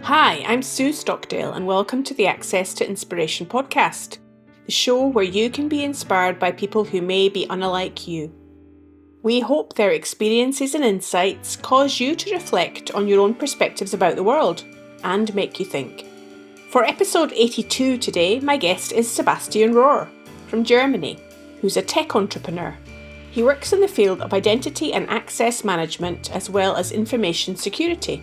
Hi, I'm Sue Stockdale, and welcome to the Access to Inspiration podcast, the show where you can be inspired by people who may be unlike you. We hope their experiences and insights cause you to reflect on your own perspectives about the world and make you think. For episode 82 today, my guest is Sebastian Rohr from Germany, who's a tech entrepreneur. He works in the field of identity and access management as well as information security.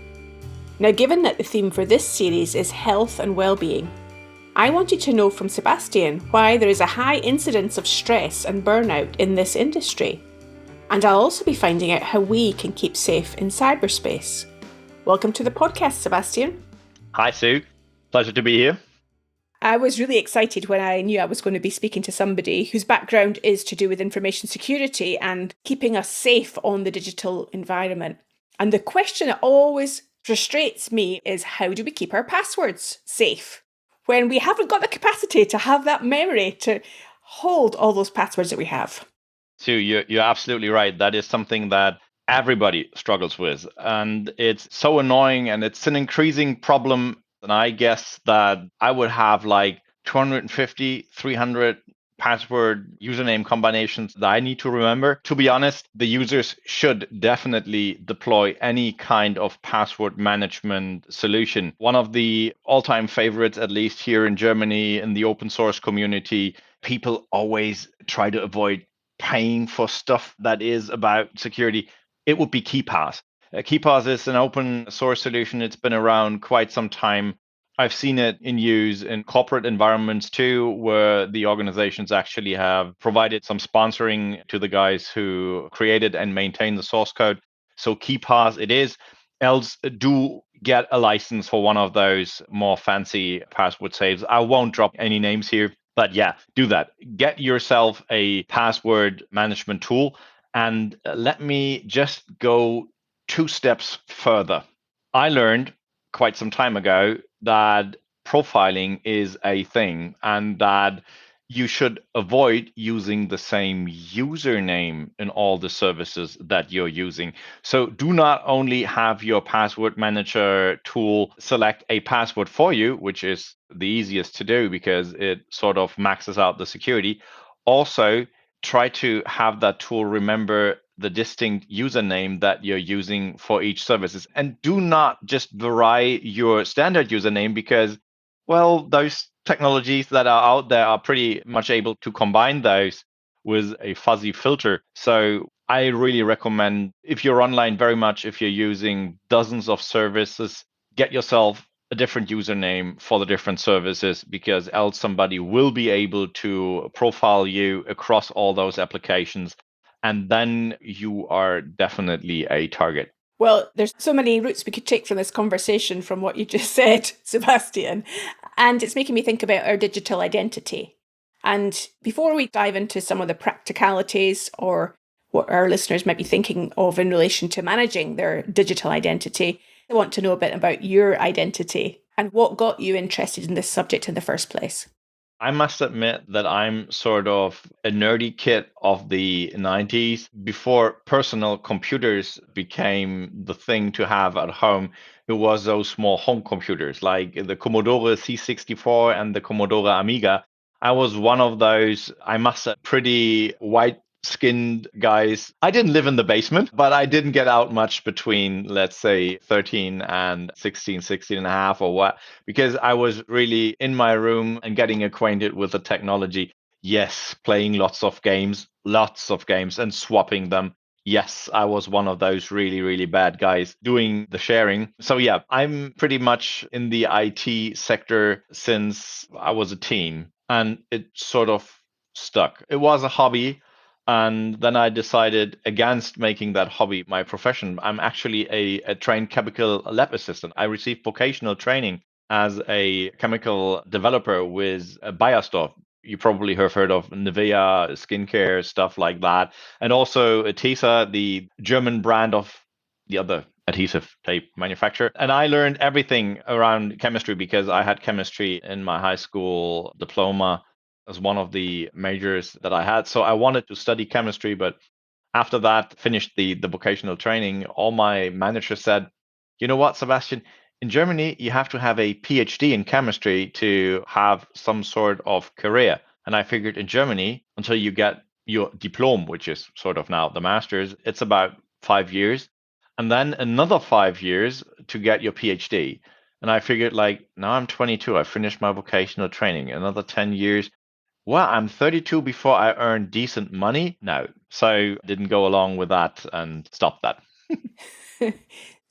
Now, given that the theme for this series is health and well-being, I wanted to know from Sebastian why there is a high incidence of stress and burnout in this industry. And I'll also be finding out how we can keep safe in cyberspace. Welcome to the podcast, Sebastian. Hi, Sue. Pleasure to be here. I was really excited when I knew I was going to be speaking to somebody whose background is to do with information security and keeping us safe on the digital environment. And the question that always frustrates me is, how do we keep our passwords safe when we haven't got the capacity to have that memory to hold all those passwords that we have? Sue, you're absolutely right. That is something that everybody struggles with. And it's so annoying, and it's an increasing problem. And I guess that I would have like 250, 300 password username combinations that I need to remember. To be honest, the users should definitely deploy any kind of password management solution. One of the all-time favorites, at least here in Germany, in the open source community, people always try to avoid paying for stuff that is about security. It would be KeePass. KeePass is an open source solution. It's been around quite some time. I've seen it in use in corporate environments too, where the organizations actually have provided some sponsoring to the guys who created and maintain the source code. So KeePass it is. Else do get a license for one of those more fancy password saves. I won't drop any names here, but yeah, do that. Get yourself a password management tool. And let me just go 2 steps further. I learned quite some time ago that profiling is a thing and that you should avoid using the same username in all the services that you're using. So do not only have your password manager tool select a password for you, which is the easiest to do because it sort of maxes out the security. Also, try to have that tool remember the distinct username that you're using for each services. And do not just vary your standard username because, well, those technologies that are out there are pretty much able to combine those with a fuzzy filter. So I really recommend, if you're online very much, if you're using dozens of services, get yourself a different username for the different services, because else somebody will be able to profile you across all those applications. And then you are definitely a target. Well, there's so many routes we could take from this conversation from what you just said, Sebastian. And it's making me think about our digital identity. And before we dive into some of the practicalities or what our listeners might be thinking of in relation to managing their digital identity, I want to know a bit about your identity and what got you interested in this subject in the first place. I must admit that I'm sort of a nerdy kid of the 90s. Before personal computers became the thing to have at home, it was those small home computers like the Commodore C64 and the Commodore Amiga. I was one of those, I must say, pretty white skinned guys. I didn't live in the basement, but I didn't get out much between, let's say, 13 and 16, 16 and a half or what, because I was really in my room and getting acquainted with the technology. Yes, playing lots of games, and swapping them. Yes, I was one of those really, really bad guys doing the sharing. So, yeah, I'm pretty much in the IT sector since I was a teen, and it sort of stuck. It was a hobby. And then I decided against making that hobby my profession. I'm actually a trained chemical lab assistant. I received vocational training as a chemical developer with Biostorf. You probably have heard of Nivea skincare, stuff like that. And also Tesa, the German brand of the other adhesive tape manufacturer. And I learned everything around chemistry because I had chemistry in my high school diploma as one of the majors that I had. So I wanted to study chemistry, but after that, finished the vocational training, all my managers said, you know what, Sebastian, In Germany, you have to have a PhD in chemistry to have some sort of career. And I figured in Germany, until you get your diploma, which is sort of now the master's, it's about 5 years. And then another 5 years to get your PhD. And I figured, like, now I'm 22, I finished my vocational training, another 10 years. Well, I'm 32 before I earn decent money. No. So didn't go along with that and stopped that.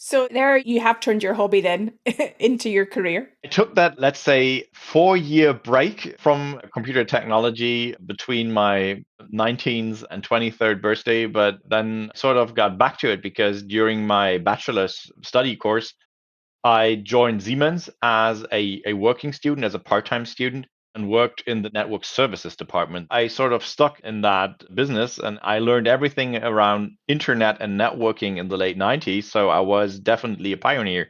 So there you have turned your hobby then into your career. I took that, let's say, 4 year break from computer technology between my 19th and 23rd birthday, but then sort of got back to it because during my bachelor's study course, I joined Siemens as a working student, as a part-time student, and worked in the network services department. I sort of stuck in that business and I learned everything around internet and networking in the late 90s. So I was definitely a pioneer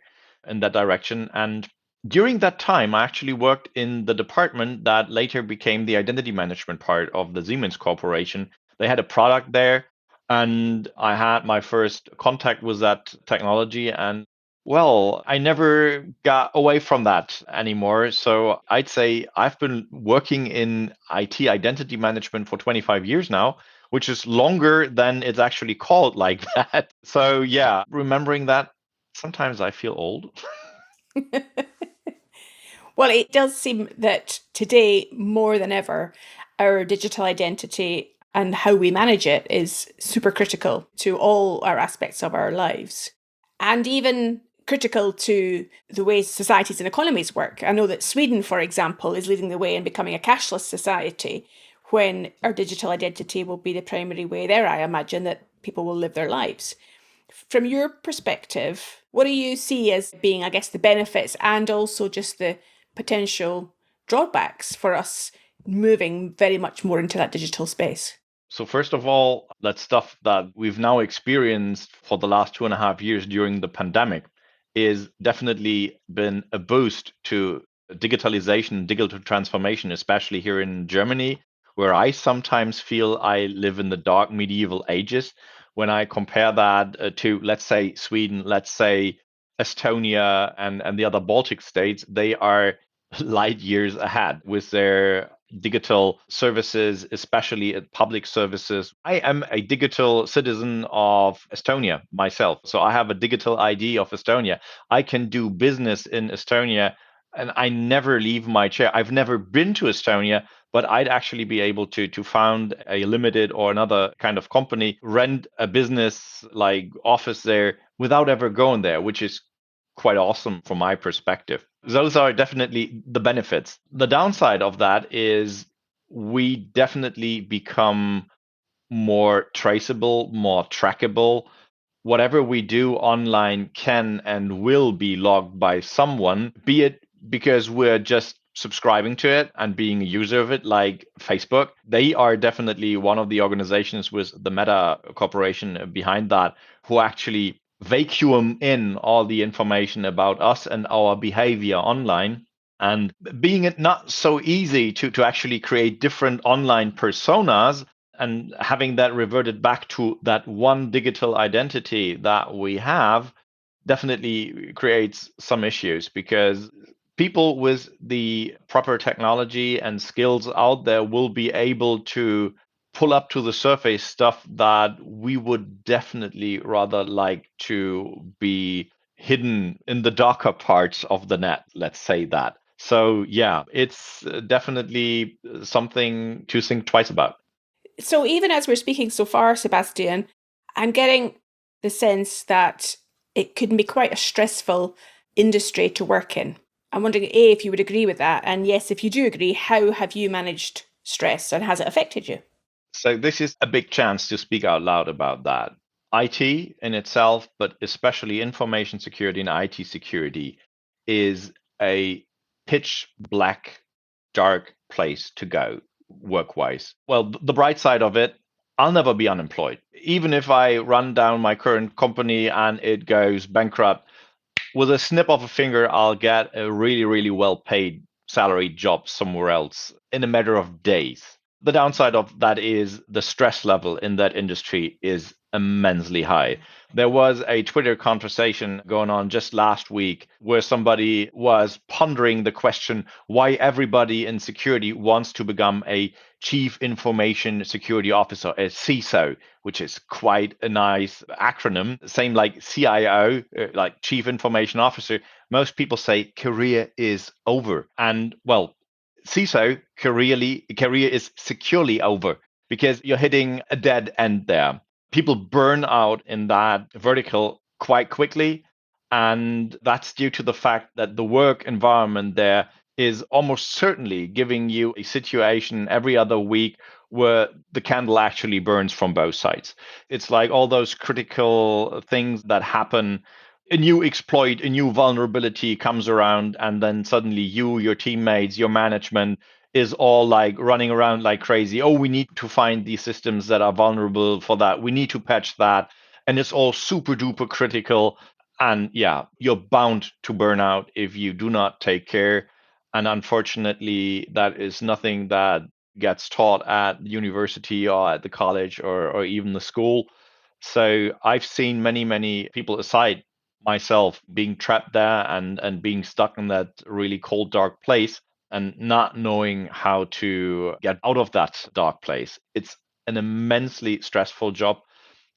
in that direction. And during that time, I actually worked in the department that later became the identity management part of the Siemens Corporation. They had a product there, and I had my first contact with that technology. And well, I never got away from that anymore. So I'd say I've been working in IT identity management for 25 years now, which is longer than it's actually called like that. So yeah, remembering that, sometimes I feel old. Well, it does seem that today, more than ever, our digital identity and how we manage it is super critical to all our aspects of our lives, and even critical to the way societies and economies work. I know that Sweden, for example, is leading the way in becoming a cashless society when our digital identity will be the primary way there, I imagine, that people will live their lives. From your perspective, what do you see as being, I guess, the benefits and also just the potential drawbacks for us moving very much more into that digital space? So, first of all, that stuff that we've now experienced for the last 2.5 years during the pandemic is definitely been a boost to digitalization, digital transformation, especially here in Germany, where I sometimes feel I live in the dark medieval ages. When I compare that to, let's say, Sweden, let's say, Estonia, and the other Baltic states, they are light years ahead with their digital services, especially at public services. I am a digital citizen of Estonia myself. So I have a digital ID of Estonia. I can do business in Estonia and I never leave my chair. I've never been to Estonia, but I'd actually be able to found a limited or another kind of company, rent a business like office there without ever going there, which is quite awesome from my perspective. Those are definitely the benefits. The downside of that is we definitely become more traceable, more trackable. Whatever we do online can and will be logged by someone, be it because we're just subscribing to it and being a user of it, like Facebook. They are definitely one of the organizations with the Meta Corporation behind that, who actually vacuum in all the information about us and our behavior online. And being it not so easy to actually create different online personas and having that reverted back to that one digital identity that we have definitely creates some issues because people with the proper technology and skills out there will be able to pull up to the surface stuff that we would definitely rather like to be hidden in the darker parts of the net, let's say that. So yeah, it's definitely something to think twice about. So, even as we're speaking so far, Sebastian, I'm getting the sense that it could be quite a stressful industry to work in. I'm wondering, A, if you would agree with that. And yes, if you do agree, how have you managed stress and has it affected you? So this is a big chance to speak out loud about that. IT in itself, but especially information security and IT security, is a pitch black, dark place to go work wise. Well, the bright side of it, I'll never be unemployed. Even if I run down my current company and it goes bankrupt, with a snip of a finger, I'll get a really, really well paid salaried job somewhere else in a matter of days. The downside of that is the stress level in that industry is immensely high. There was a Twitter conversation going on just last week where somebody was pondering the question why everybody in security wants to become a Chief Information Security Officer, a CISO, which is quite a nice acronym. Same like CIO, like Chief Information Officer. Most people say career is over. And well, CISO career is securely over because you're hitting a dead end there. People burn out in that vertical quite quickly. And that's due to the fact that the work environment there is almost certainly giving you a situation every other week where the candle actually burns from both sides. It's like all those critical things that happen. A new exploit, a new vulnerability comes around, and then suddenly you, your teammates, your management is all like running around like crazy. Oh, we need to find these systems that are vulnerable for that. We need to patch that. And it's all super duper critical. And yeah, you're bound to burn out if you do not take care. And unfortunately, that is nothing that gets taught at the university or at the college or even the school. So I've seen many, many people aside myself being trapped there and being stuck in that really cold, dark place and not knowing how to get out of that dark place. It's an immensely stressful job.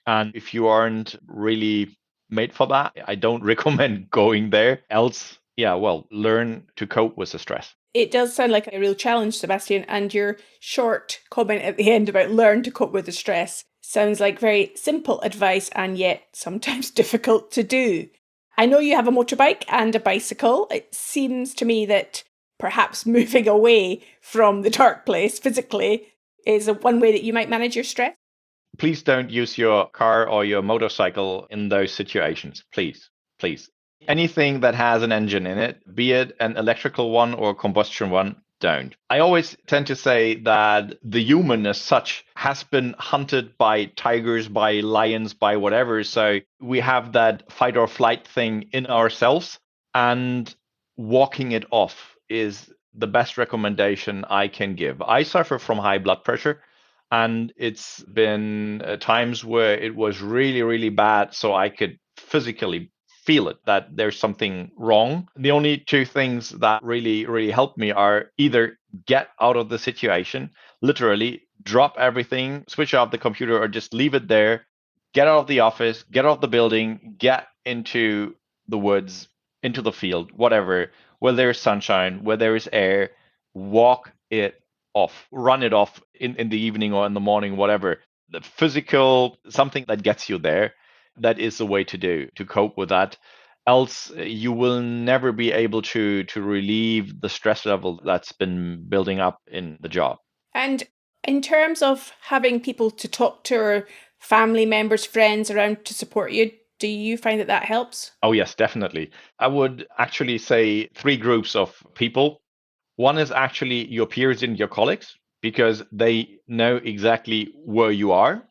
And if you aren't really made for that, I don't recommend going there. Else, yeah, well, learn to cope with the stress. It does sound like a real challenge, Sebastian, and your short comment at the end about learn to cope with the stress sounds like very simple advice and yet sometimes difficult to do. I know you have a motorbike and a bicycle. It seems to me that perhaps moving away from the dark place physically is one way that you might manage your stress. Please don't use your car or your motorcycle in those situations. Please, please. Anything that has an engine in it, be it an electrical one or a combustion one, don't. I always tend to say that the human as such has been hunted by tigers, by lions, by whatever. So we have that fight or flight thing in ourselves, and walking it off is the best recommendation I can give. I suffer from high blood pressure. And it's been times where it was really, really bad. So I could physically feel it that there's something wrong. The only two things that really, really help me are either get out of the situation, literally drop everything, switch off the computer, or just leave it there, get out of the office, get out of the building, get into the woods, into the field, whatever, where there's sunshine, where there is air, walk it off, run it off in the evening or in the morning, whatever. The physical, something that gets you there, that is the way to do to cope with that. Else, you will never be able to relieve the stress level that's been building up in the job. And in terms of having people to talk to or family members, friends around to support you, do you find that that helps? Oh, yes, definitely. I would actually say three groups of people. One is actually your peers and your colleagues because they know exactly where you are.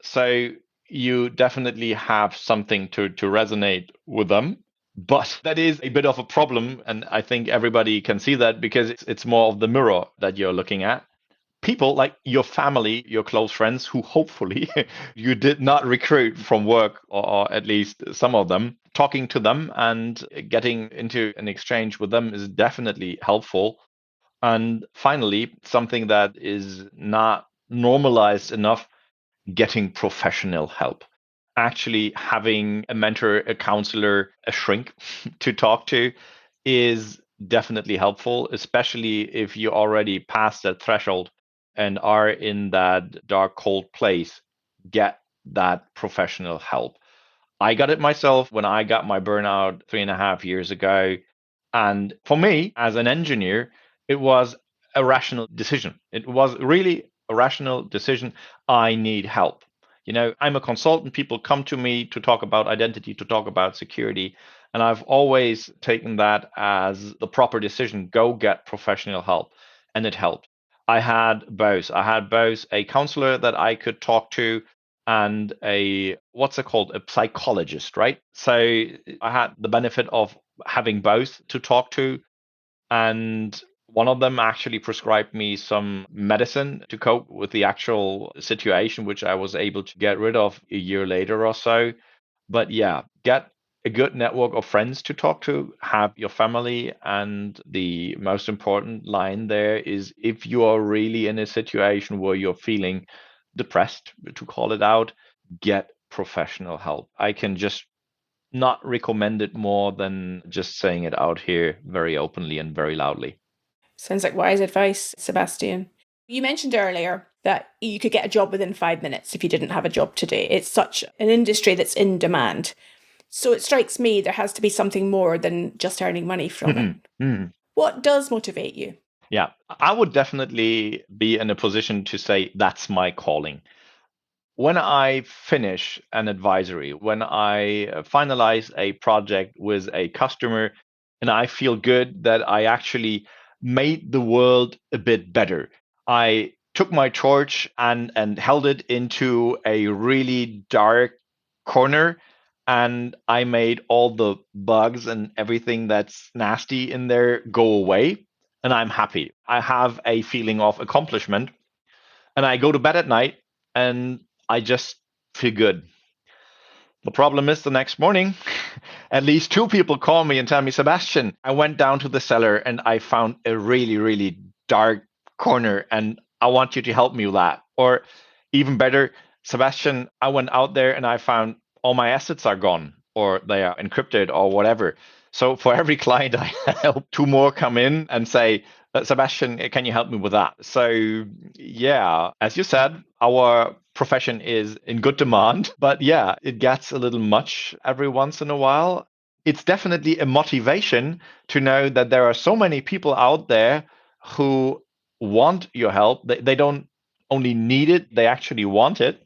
So you definitely have something to resonate with them. But that is a bit of a problem. And I think everybody can see that because it's more of the mirror that you're looking at. People like your family, your close friends, who hopefully you did not recruit from work, or at least some of them, talking to them and getting into an exchange with them is definitely helpful. And finally, something that is not normalized enough, getting professional help. Actually, having a mentor, a counselor, a shrink to talk to is definitely helpful, especially if you already passed that threshold and are in that dark, cold place. Get that professional help. I got it myself when I got my burnout 3.5 years ago. And for me, as an engineer, it was a rational decision. It was really a rational decision. I need help. I'm a consultant. People come to me to talk about identity, to talk about security. And I've always taken that as the proper decision. Go get professional help. And it helped. I had both. I had both a counselor that I could talk to and a what's it called, a psychologist, right? So I had the benefit of having both to talk to. And One of them actually prescribed me some medicine to cope with the actual situation, which I was able to get rid of a year later or so. But yeah, get a good network of friends to talk to, have your family. And the most important line there is if you are really in a situation where you're feeling depressed, to call it out, get professional help. I can just not recommend it more than just saying it out here very openly and very loudly. Sounds like wise advice, Sebastian. You mentioned earlier that you could get a job within 5 minutes if you didn't have a job today. It's such an industry that's in demand. So it strikes me there has to be something more than just earning money from it. What does motivate you? Yeah, I would definitely be in a position to say that's my calling. When I finish an advisory, when I finalize a project with a customer, and I feel good that I actually made the world a bit better. I took my torch and held it into a really dark corner, and I made all the bugs and everything that's nasty in there go away, and I'm happy. I have a feeling of accomplishment, and I go to bed at night and I just feel good. The problem is the next morning, at least two people call me and tell me, Sebastian, I went down to the cellar and I found a really, really dark corner and I want you to help me with that. Or even better, Sebastian, I went out there and I found all my assets are gone or they are encrypted or whatever. So for every client I help, two more come in and say, Sebastian, can you help me with that? So, yeah, as you said, our profession is in good demand, but yeah, it gets a little much every once in a while. It's definitely a motivation to know that there are so many people out there who want your help. They don't only need it, they actually want it.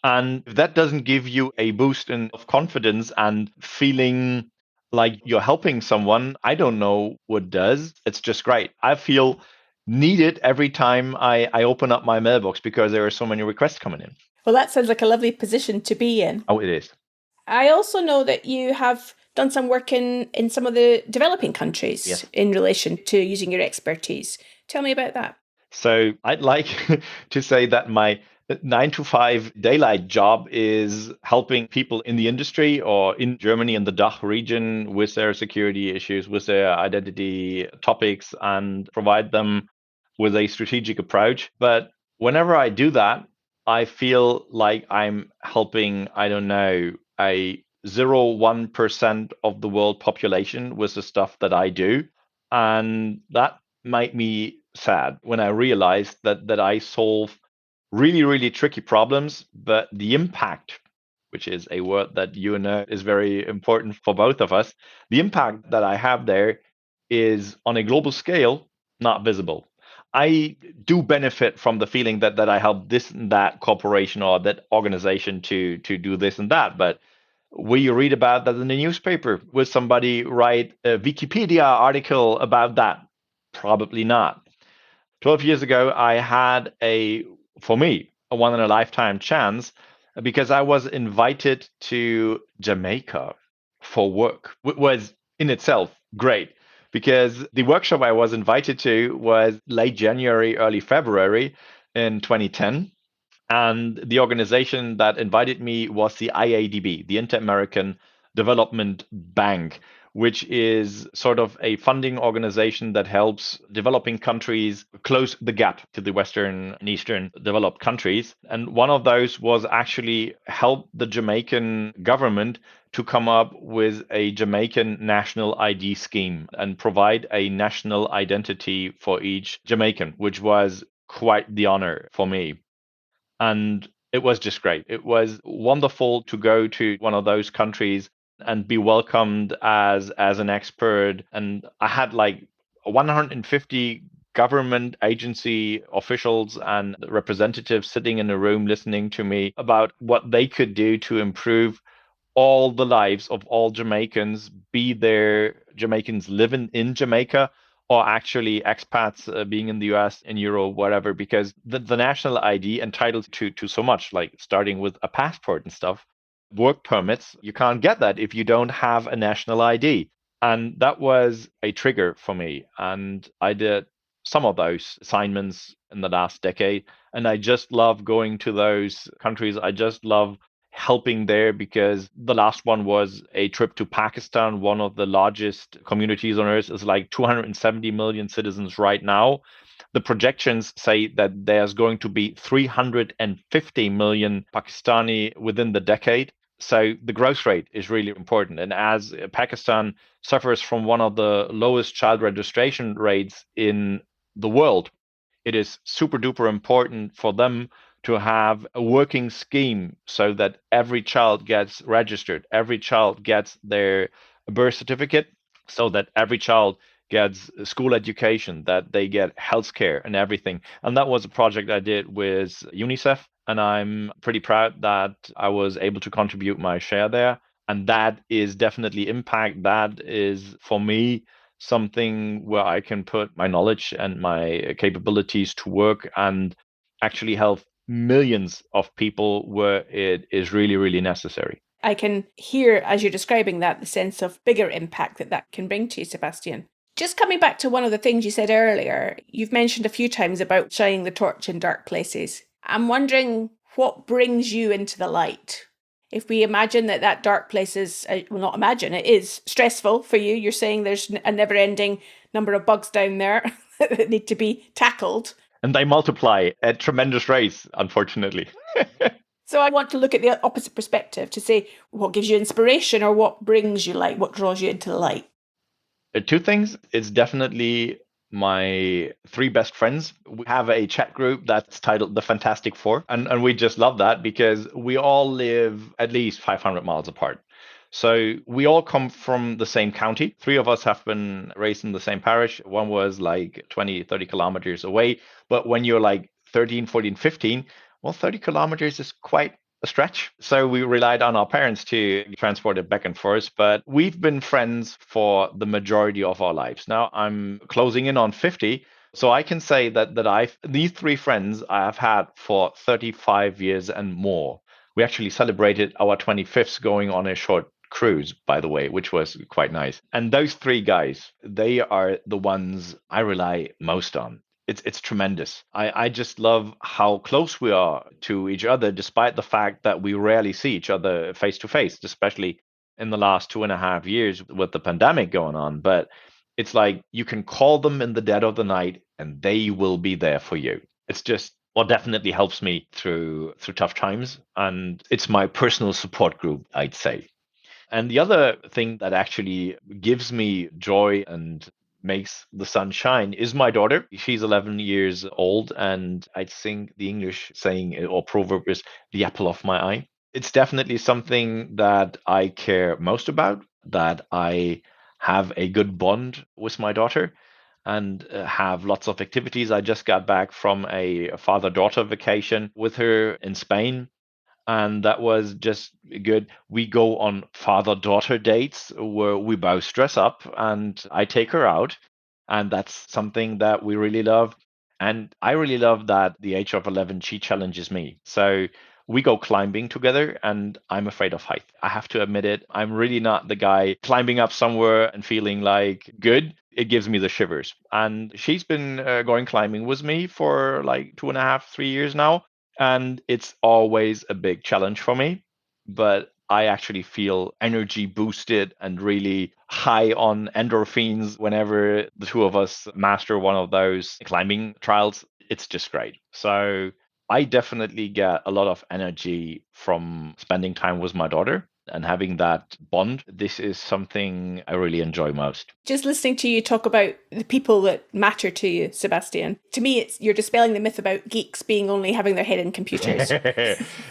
And if that doesn't give you a boost of confidence and feeling like you're helping someone, I don't know what does. It's just great. I feel needed every time I open up my mailbox because there are so many requests coming in. Well, that sounds like a lovely position to be in. Oh, it is. I also know that you have done some work in some of the developing countries Yes. in relation to using your expertise. Tell me about that. So I'd like to say that my 9 to 5 daylight job is helping people in the industry or in Germany in the DACH region with their security issues, with their identity topics, and provide them with a strategic approach. But whenever I do that, I feel like I'm helping, I don't know, a 0.1% of the world population with the stuff that I do. And that made me sad when I realized that I solve really, really tricky problems, but the impact, which is a word that you know is very important for both of us, the impact that I have there is on a global scale, not visible. I do benefit from the feeling that I help this and that corporation or that organization to do this and that, but will you read about that in the newspaper? Will somebody write a Wikipedia article about that? Probably not. 12 years ago, I had for me, a one in a lifetime chance because I was invited to Jamaica for work, which was in itself great because the workshop I was invited to was late January, early February in 2010. And the organization that invited me was the IADB, the Inter-American Development Bank, which is sort of a funding organization that helps developing countries close the gap to the Western and Eastern developed countries. And one of those was actually help the Jamaican government to come up with a Jamaican national ID scheme and provide a national identity for each Jamaican, which was quite the honor for me. And it was just great. It was wonderful to go to one of those countries and be welcomed as an expert. And I had like 150 government agency officials and representatives sitting in a room listening to me about what they could do to improve all the lives of all Jamaicans, be there Jamaicans living in Jamaica or actually expats being in the US, in Europe, whatever, because the national ID entitles to so much, like starting with a passport and stuff. Work permits, you can't get that if you don't have a national ID. And that was a trigger for me. And I did some of those assignments in the last decade. And I just love going to those countries. I just love helping there because the last one was a trip to Pakistan, one of the largest communities on earth. Is like 270 million citizens right now. The projections say that there's going to be 350 million Pakistani within the decade. So the growth rate is really important. And as Pakistan suffers from one of the lowest child registration rates in the world, it is super duper important for them to have a working scheme so that every child gets registered, every child gets their birth certificate, so that every child gets school education, that they get healthcare and everything. And that was a project I did with UNICEF. And I'm pretty proud that I was able to contribute my share there. And that is definitely impact. That is, for me, something where I can put my knowledge and my capabilities to work and actually help millions of people where it is really, really necessary. I can hear, as you're describing that, the sense of bigger impact that that can bring to you, Sebastian. Just coming back to one of the things you said earlier, you've mentioned a few times about shining the torch in dark places. I'm wondering what brings you into the light. If we imagine that that dark place is, well, not imagine, it is stressful for you. You're saying there's a never-ending number of bugs down there that need to be tackled. And they multiply at tremendous rates, unfortunately. So I want to look at the opposite perspective to say what gives you inspiration or what brings you light, what draws you into the light. Two things. It's definitely my three best friends. We have a chat group that's titled The Fantastic Four. And we just love that because we all live at least 500 miles apart. So we all come from the same county. Three of us have been raised in the same parish. One was like 20, 30 kilometers away. But when you're like 13, 14, 15, well, 30 kilometers is quite a stretch. So we relied on our parents to transport it back and forth. But we've been friends for the majority of our lives. Now I'm closing in on 50. So I can say that I've these three friends I have had for 35 years and more. We actually celebrated our 25th going on a short cruise, by the way, which was quite nice. And those three guys, they are the ones I rely most on. It's tremendous. I just love how close we are to each other, despite the fact that we rarely see each other face to face, especially in the last 2.5 years with the pandemic going on. But it's like you can call them in the dead of the night and they will be there for you. It's just what definitely helps me through tough times. And it's my personal support group, I'd say. And the other thing that actually gives me joy and makes the sun shine is my daughter. She's 11 years old, and I think the English saying or proverb is the apple of my eye. It's definitely something that I care most about, that I have a good bond with my daughter and have lots of activities. I just got back from a father daughter vacation with her in Spain, and that was just good. We go on father daughter dates where we both dress up and I take her out, and that's something that we really love. And I really love that at the age of 11 she challenges me. So we go climbing together, and I'm afraid of height. I have to admit it. I'm really not the guy climbing up somewhere and feeling like good. It gives me the shivers. And she's been going climbing with me for like 2.5, 3 years now, and it's always a big challenge for me. But I actually feel energy boosted and really high on endorphins whenever the two of us master one of those climbing trials. It's just great. So I definitely get a lot of energy from spending time with my daughter and having that bond. This is something I really enjoy most. Just listening to you talk about the people that matter to you, Sebastian, to me, it's you're dispelling the myth about geeks being only having their head in computers.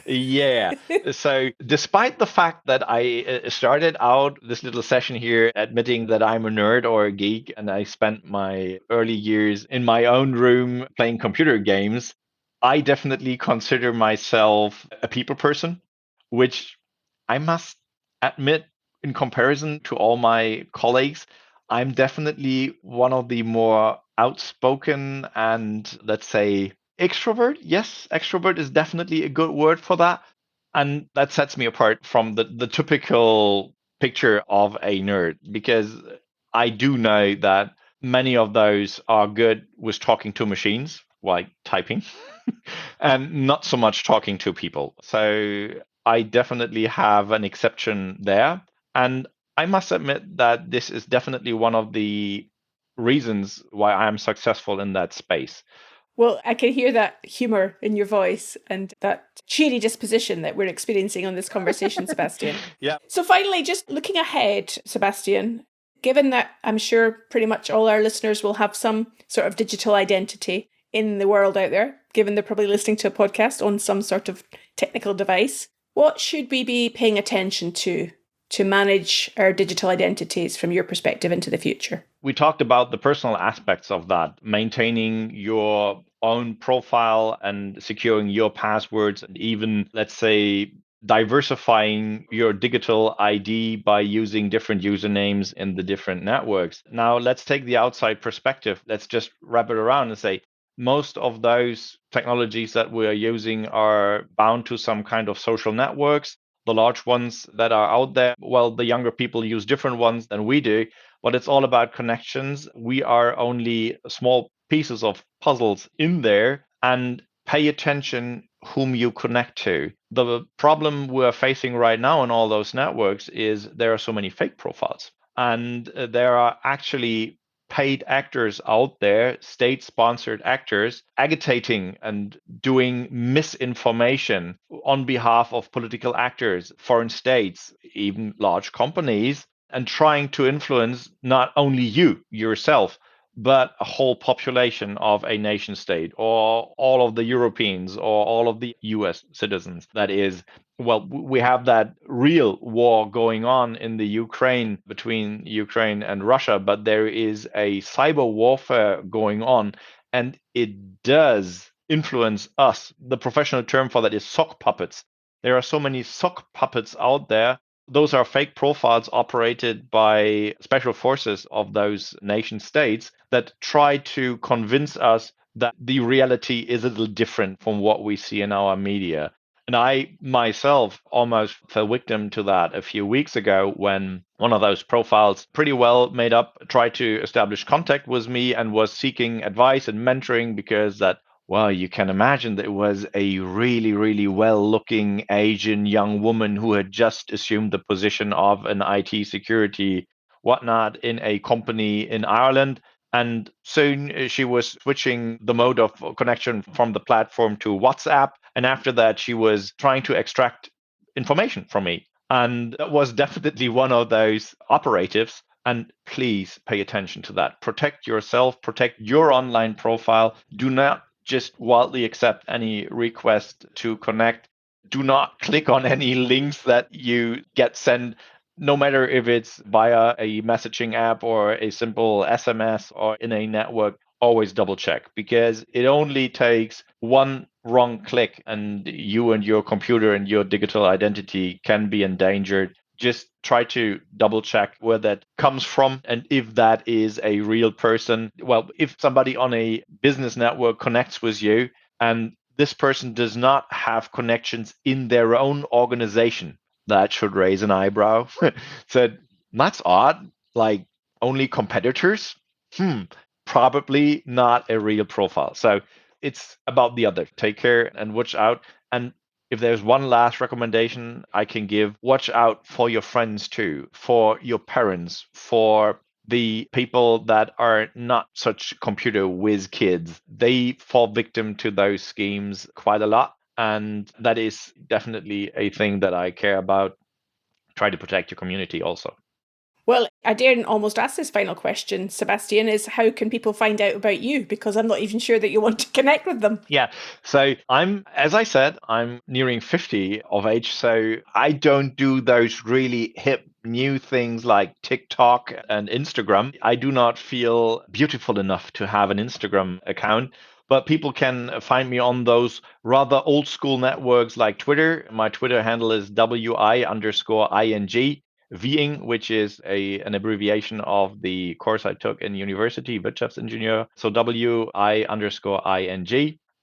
Yeah. So, despite the fact that I started out this little session here admitting that I'm a nerd or a geek, and I spent my early years in my own room playing computer games, I definitely consider myself a people person, which I must admit, in comparison to all my colleagues, I'm definitely one of the more outspoken and, let's say, extrovert. Yes, extrovert is definitely a good word for that. And that sets me apart from the typical picture of a nerd, because I do know that many of those are good with talking to machines, like typing, and not so much talking to people. So I definitely have an exception there. And I must admit that this is definitely one of the reasons why I'm successful in that space. Well, I can hear that humor in your voice and that cheery disposition that we're experiencing on this conversation, Sebastian. Yeah. So, finally, just looking ahead, Sebastian, given that I'm sure pretty much all our listeners will have some sort of digital identity in the world out there, given they're probably listening to a podcast on some sort of technical device, what should we be paying attention to manage our digital identities from your perspective into the future? We talked about the personal aspects of that, maintaining your own profile and securing your passwords, and even, let's say, diversifying your digital ID by using different usernames in the different networks. Now, let's take the outside perspective. Let's just wrap it around and say most of those technologies that we are using are bound to some kind of social networks. The large ones that are out there, well, the younger people use different ones than we do, but it's all about connections. We are only small pieces of puzzles in there, and pay attention whom you connect to. The problem we're facing right now on all those networks is there are so many fake profiles, and there are actually paid actors out there, state sponsored actors, agitating and doing misinformation on behalf of political actors, foreign states, even large companies, and trying to influence not only you yourself, but a whole population of a nation state, or all of the Europeans, or all of the US citizens. That is, well, we have that real war going on in the Ukraine, between Ukraine and Russia, but there is a cyber warfare going on, and it does influence us. The professional term for that is sock puppets. There are so many sock puppets out there. Those are fake profiles operated by special forces of those nation states that try to convince us that the reality is a little different from what we see in our media. And I myself almost fell victim to that a few weeks ago when one of those profiles, pretty well made up, tried to establish contact with me and was seeking advice and mentoring because that, well, you can imagine that it was a really, really well looking Asian young woman who had just assumed the position of an IT security whatnot in a company in Ireland. And soon she was switching the mode of connection from the platform to WhatsApp. And after that, she was trying to extract information from me. And that was definitely one of those operatives. And please pay attention to that. Protect yourself, protect your online profile. Do not just wildly accept any request to connect. Do not click on any links that you get sent, no matter if it's via a messaging app or a simple SMS or in a network. Always double check, because it only takes one wrong click and you and your computer and your digital identity can be endangered. Just try to double check where that comes from and if that is a real person. Well, if somebody on a business network connects with you and this person does not have connections in their own organization, that should raise an eyebrow. Said, that's odd. Like, only competitors? Probably not a real profile. So it's about the other. Take care and watch out. And if there's one last recommendation I can give, watch out for your friends too, for your parents, for the people that are not such computer whiz kids. They fall victim to those schemes quite a lot. And that is definitely a thing that I care about. Try to protect your community also. Well, I daren't almost ask this final question, Sebastian, is how can people find out about you? Because I'm not even sure that you want to connect with them. Yeah. So as I said, I'm nearing 50 of age. So I don't do those really hip new things like TikTok and Instagram. I do not feel beautiful enough to have an Instagram account. But people can find me on those rather old school networks like Twitter. My Twitter handle is WI_ING. Ving, which is an abbreviation of the course I took in university, Wirtschaftsingenieur. So WI_ING.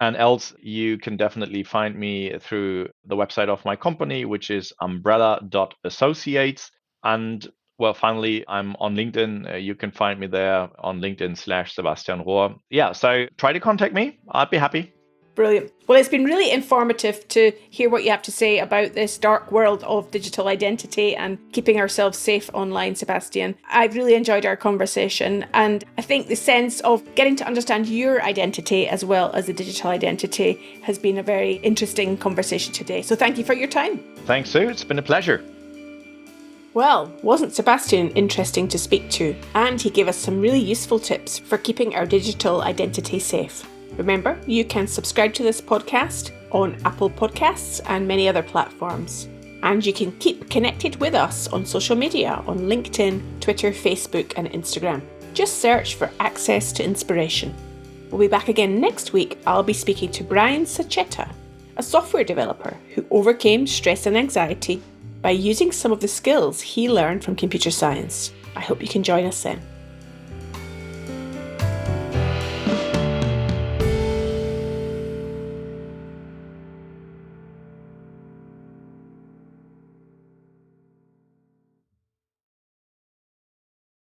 And else, you can definitely find me through the website of my company, which is umbrella.associates. And Well, finally, I'm on LinkedIn. You can find me there on LinkedIn/Sebastian Rohr. Yeah, so try to contact me. I'd be happy. Brilliant. Well, it's been really informative to hear what you have to say about this dark world of digital identity and keeping ourselves safe online, Sebastian. I've really enjoyed our conversation, and I think the sense of getting to understand your identity as well as the digital identity has been a very interesting conversation today. So thank you for your time. Thanks, Sue. It's been a pleasure. Well, wasn't Sebastian interesting to speak to? And he gave us some really useful tips for keeping our digital identity safe. Remember, you can subscribe to this podcast on Apple Podcasts and many other platforms. And you can keep connected with us on social media on LinkedIn, Twitter, Facebook and Instagram. Just search for Access to Inspiration. We'll be back again next week. I'll be speaking to Brian Sachetta, a software developer who overcame stress and anxiety by using some of the skills he learned from computer science. I hope you can join us then.